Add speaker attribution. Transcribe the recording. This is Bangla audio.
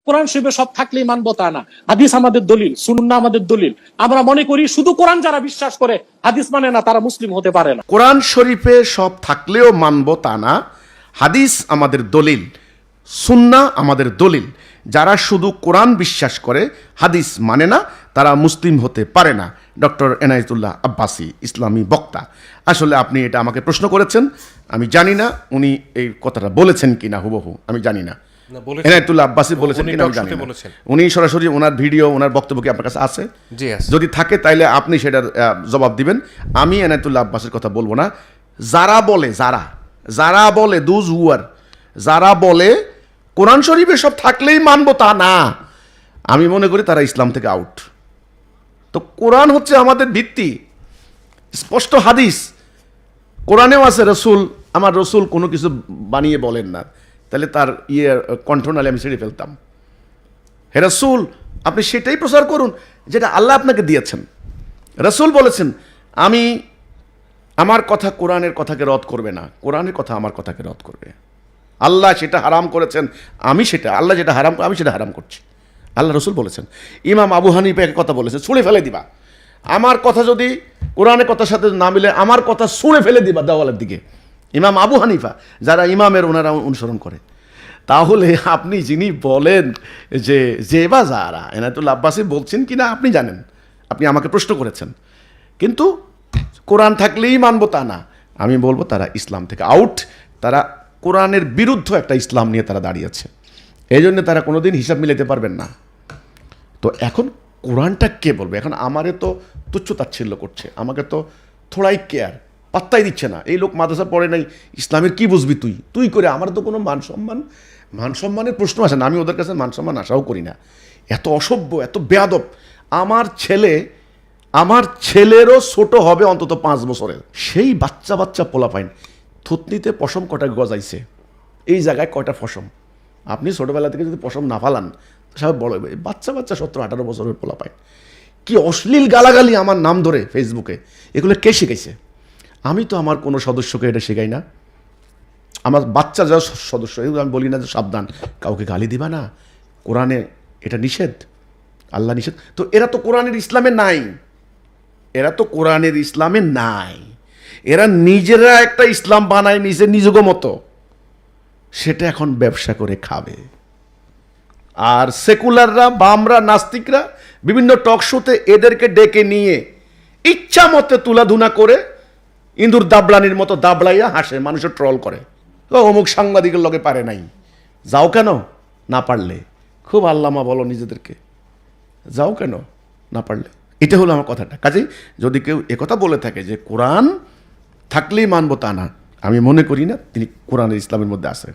Speaker 1: কোরআন শরীফে সব থাকলেই মানবো তা না। হাদিস আমাদের দলিল, সুন্নাহ আমাদের দলিল। আমরা মনে করি শুধু কোরআন যারা বিশ্বাস করে হাদিস মানে না, তারা মুসলিম হতে পারে না।
Speaker 2: কোরআন শরীফে সব থাকলেও মানব তা না, হাদিস আমাদের দলিল, সুন্নাহ আমাদের দলিল। যারা শুধু কোরআন বিশ্বাস করে হাদিস মানে না, তারা মুসলিম হতে পারে না। ডক্টর এনায়েতুল্লাহ আব্বাসী, ইসলামী বক্তা। আসলে আপনি এটা আমাকে প্রশ্ন করেছেন, আমি জানি না উনি এই কথাটা বলেছেন কিনা হুবহু, আমি জানি না। এনায়েতুল্লাহ আব্বাসী বলেছেন কিনা আমি জানি না। উনি সরাসরি ওনার ভিডিও, ওনার বক্তব্য কি আপনার কাছে আছে? যদি থাকে তাইলে আপনি সেটার জবাব দিবেন। আমি এনায়েতুল্লাহ আব্বাসীর কথা বলবো না। যারা বলে, যারা বলে দুজ হুয়ার, যারা বলে কোরআন শরীফে সব থাকলেই মানবো তা না, আমি মনে করি তারা ইসলাম থেকে আউট। তো কোরআন হচ্ছে আমাদের ভিত্তি, স্পষ্ট হাদিস। কোরআনেও আছে রসুল, আমার রসুল কোনো কিছু বানিয়ে বলেন না, তাহলে তার কণ্ঠনালে আমি ছেড়ে ফেলতাম। হে রসুল, আপনি সেটাই প্রচার করুন যেটা আল্লাহ আপনাকে দিয়েছেন। রসুল বলেছেন, আমি আমার কথা কোরআনের কথাকে রদ করবে না, কোরআনের কথা আমার কথাকে রদ করবে। আল্লাহ সেটা হারাম করেছেন, আমি সেটা, আল্লাহ যেটা হারাম আমি সেটা হারাম করছি, আল্লাহ রসুল বলেছেন। ইমাম আবু হানিফা এক কথা বলেছে, ছুঁড়ে ফেলে দিবা। আমার কথা যদি কোরআনের কথার সাথে না মিলে, আমার কথা ছুঁড়ে ফেলে দিবা দেওয়ালের দিকে। ইমাম আবু হানিফা, যারা ইমামের ওনারা অনুসরণ করে। তাহলে আপনি যিনি বলেন যে বা যারা এনায়েতুল্লাহ আব্বাসী বলছেন কিনা আপনি জানেন, আপনি আমাকে প্রশ্ন করেছেন। কিন্তু কোরআন থাকলেই মানবো তা না, আমি বলবো তারা ইসলাম থেকে আউট। তারা কোরআনের বিরুদ্ধ একটা ইসলাম নিয়ে তারা দাঁড়িয়েছে, এই জন্য তারা কোনোদিন হিসাব মিলাতে পারবেন না। তো এখন কোরআনটা কে বলবে? এখন আমারে তো তুচ্ছ তাচ্ছিল্য করছে, আমাকে তো থোড়াই কেয়ার, পাত্তাই দিচ্ছে না। এই লোক মাদ্রাসা পড়ে নাই, ইসলামের কি বুঝবি তুই করে? আমার তো কোনো মান সম্মানের প্রশ্ন আসে না। আমি ওদের কাছে মান সম্মান আশাও করি না। এত অসভ্য, এত বেয়াদব। আমার ছেলেরও ছোট হবে অন্তত 5 বছরের, সেই বাচ্চা পোলাপাইন থুতনিতে পশম কটা গজাইছে, এই জায়গায় কয়টা পশম। আপনি ছোটোবেলা থেকে যদি পশম না ফালান, সব বড় হবে। বাচ্চা 17-18 বছরের পোলাপাইন কি অশ্লীল গালাগালি আমার নাম ধরে ফেসবুকে, এগুলো কে শিখাইছে? আমি তো আমার কোনো সদস্যকে এটা শেখাই না। আমার বাচ্চা যারা সদস্য, এগুলো আমি বলি না যে সাবধান, কাউকে গালি দিবা না, কোরআনে এটা নিষেধ, আল্লাহ নিষেধ। তো এরা তো কোরআনের ইসলামে নাই, এরা নিজেরা একটা ইসলাম বানায় নিজের মতো, সেটা এখন ব্যবসা করে খাবে। আর সেকুলাররা, বামরা, নাস্তিকরা বিভিন্ন টক শোতে এদেরকে ডেকে নিয়ে ইচ্ছা মতে তুলাধুনা করে ইঁদুর দাবলানির মতো দাবলাইয়া হাসে, মানুষের ট্রল করে। অমুক সাংবাদিকের লগে পারে নাই, যাও কেন না পারলে? খুব আল্লামা বলো নিজেদেরকে, যাও কেন না পারলে? এটা হলো আমার কথাটা। কাজেই যদি কেউ একথা বলে থাকে যে কোরআন থাকলেই মানবো তা না, আমি মনে করি না তিনি কোরআনের ইসলামের মধ্যে আছে।